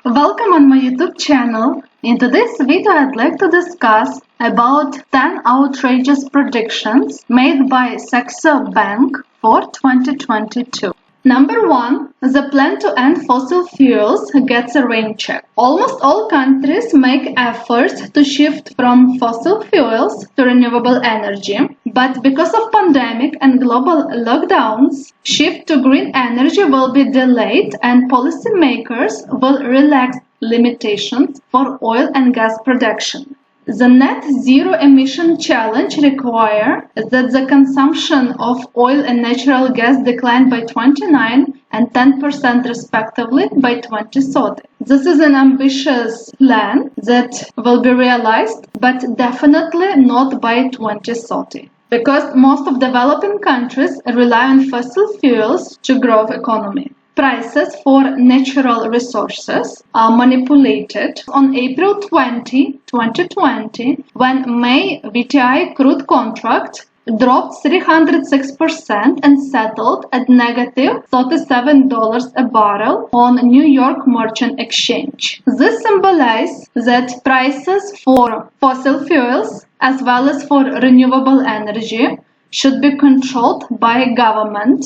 Welcome on my YouTube channel. In today's video I'd like to discuss about 10 outrageous predictions made by Saxo Bank for 2022. Number 1. The plan to end fossil fuels gets a rain check. Almost all countries make efforts to shift from fossil fuels to renewable energy, but because of pandemic and global lockdowns, shift to green energy will be delayed and policymakers will relax limitations for oil and gas production. The net zero emission challenge requires that the consumption of oil and natural gas decline by 29% and 10% respectively by 2030. This is an ambitious plan that will be realized, but definitely not by 2030. Because most of developing countries rely on fossil fuels to grow the economy. Prices for natural resources are manipulated. On April 20, 2020, when May WTI crude contract dropped 306% and settled at negative $37 a barrel on New York Merchant Exchange. This symbolizes that prices for fossil fuels as well as for renewable energy should be controlled by government.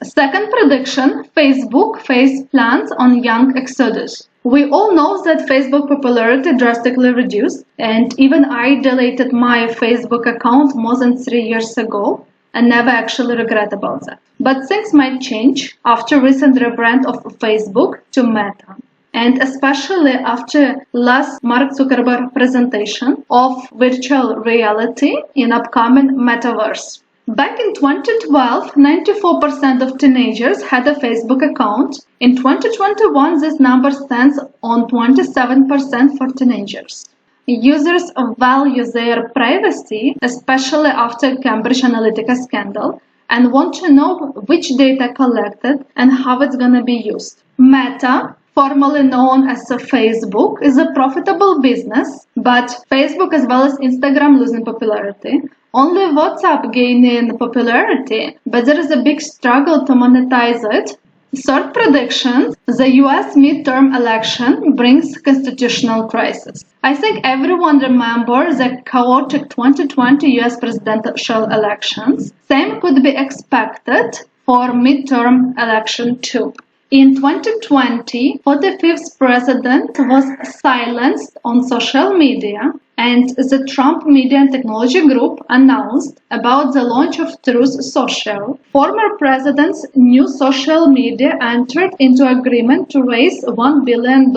Second prediction, Facebook faceplants on young exodus. We all know that Facebook popularity drastically reduced, and even I deleted my Facebook account more than 3 years ago and never actually regret about that. But things might change after recent rebrand of Facebook to Meta, and especially after last Mark Zuckerberg presentation of virtual reality in upcoming metaverse. Back in 2012, 94% of teenagers had a Facebook account. In 2021, this number stands on 27% for teenagers. Users value their privacy, especially after Cambridge Analytica scandal, and want to know which data collected and how it's going to be used. Meta, formerly known as Facebook, is a profitable business, but Facebook as well as Instagram losing popularity. Only WhatsApp gaining popularity, but there is a big struggle to monetize it. Third prediction, the US midterm election brings constitutional crisis. I think everyone remembers the chaotic 2020 US presidential elections. Same could be expected for midterm election too. In 2020, 45th president was silenced on social media, and the Trump Media and Technology Group announced about the launch of Truth Social. Former president's new social media entered into agreement to raise $1 billion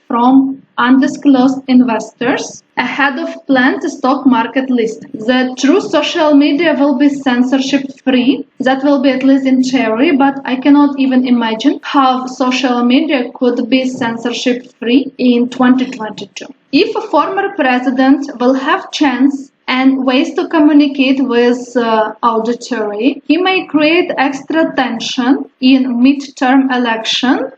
from undisclosed investors ahead of planned stock market listing. The Truth Social media will be censorship-free. That will be at least in theory, but I cannot even imagine how social media could be censorship-free in 2022. If a former president will have chance and ways to communicate with auditory, he may create extra tension in midterm election.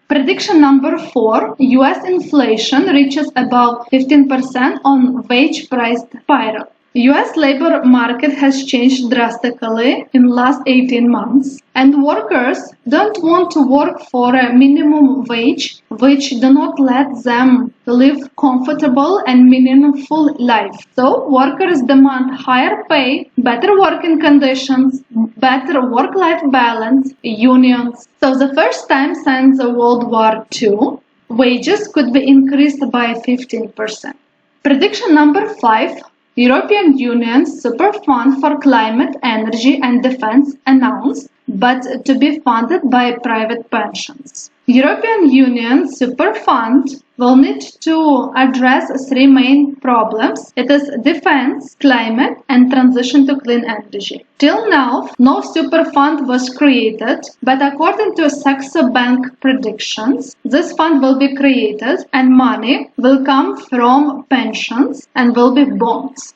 Prediction number 4, US inflation reaches above 15% on wage price spiral. US labor market has changed drastically in last 18 months, and workers don't want to work for a minimum wage which do not let them live comfortable and meaningful life. So workers demand higher pay, better working conditions, better work-life balance, unions. So the first time since World War II, wages could be increased by 15%. Prediction number 5, European Union's Superfund for Climate, Energy and Defense announced, but to be funded by private pensions. European Union Superfund will need to address 3 main problems. It is defense, climate, and transition to clean energy. Till now, no Superfund was created, but according to Saxo Bank predictions, this fund will be created and money will come from pensions and will be bonds.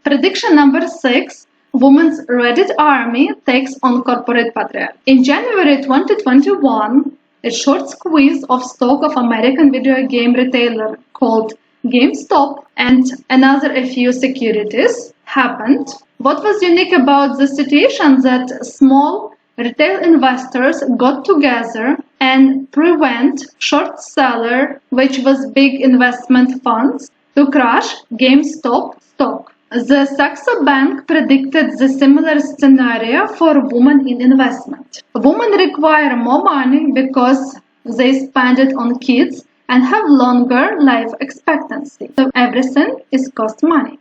Prediction number 6, Women's Reddit Army takes on corporate patriarchy. In January 2021, a short squeeze of stock of American video game retailer called GameStop and another a few securities happened. What was unique about the situation that small retail investors got together and prevent short seller, which was big investment funds, to crash GameStop stock. The Saxo Bank predicted the similar scenario for women in investment. Women require more money because they spend it on kids and have longer life expectancy. So everything is cost money.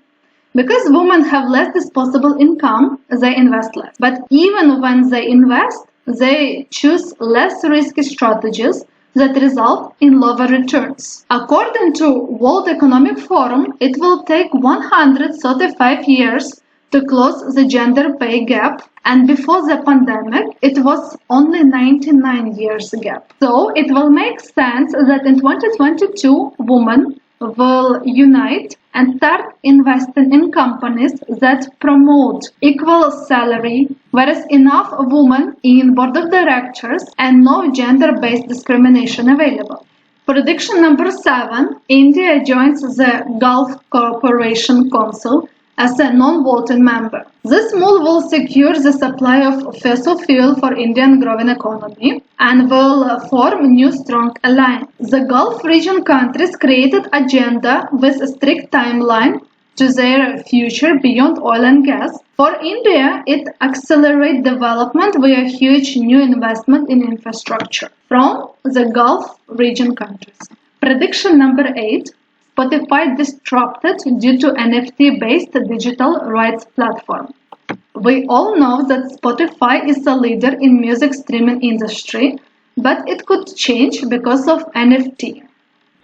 Because women have less disposable income, they invest less. But even when they invest, they choose less risky strategies that result in lower returns. According to World Economic Forum, it will take 135 years to close the gender pay gap, and before the pandemic, it was only 99 years gap. So it will make sense that in 2022, women will unite and start investing in companies that promote equal salary, whereas enough women in board of directors and no gender-based discrimination available. Prediction number 7, India joins the Gulf Cooperation Council as a non-voting member. This move will secure the supply of fossil fuel for Indian growing economy and will form new strong alliance. The Gulf region countries created agenda with a strict timeline to their future beyond oil and gas. For India, it accelerates development via huge new investment in infrastructure from the Gulf region countries. Prediction number 8. Spotify disrupted due to NFT-based digital rights platform. We all know that Spotify is a leader in music streaming industry, but it could change because of NFT.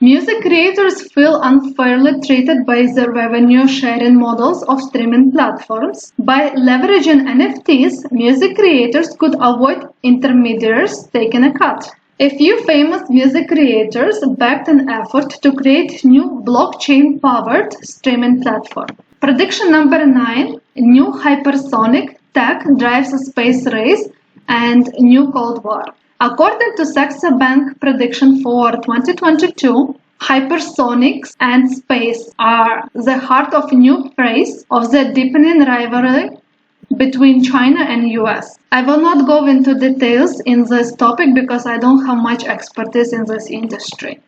Music creators feel unfairly treated by the revenue sharing models of streaming platforms. By leveraging NFTs, music creators could avoid intermediaries taking a cut. A few famous music creators backed an effort to create new blockchain-powered streaming platform. Prediction number 9, new hypersonic tech drives a space race and new Cold War. According to Saxo Bank prediction for 2022, hypersonics and space are the heart of new phase of the deepening rivalry between China and US. I will not go into details in this topic because I don't have much expertise in this industry.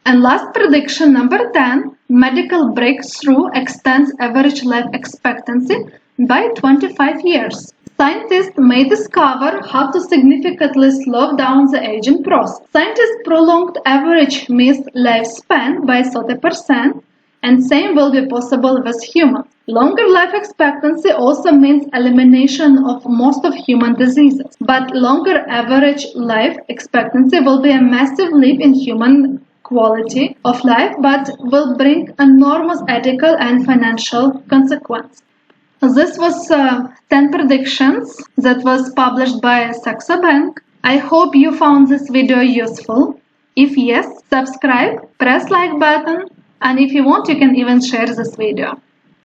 And last prediction, number 10, medical breakthrough extends average life expectancy by 25 years. Scientists may discover how to significantly slow down the aging process. Scientists prolonged average missed lifespan by 30%, and same will be possible with humans. Longer life expectancy also means elimination of most of human diseases. But longer average life expectancy will be a massive leap in human quality of life, but will bring enormous ethical and financial consequences. This was 10 predictions that was published by Saxo Bank. I hope you found this video useful. If yes, subscribe, press like button, and if you want, you can even share this video.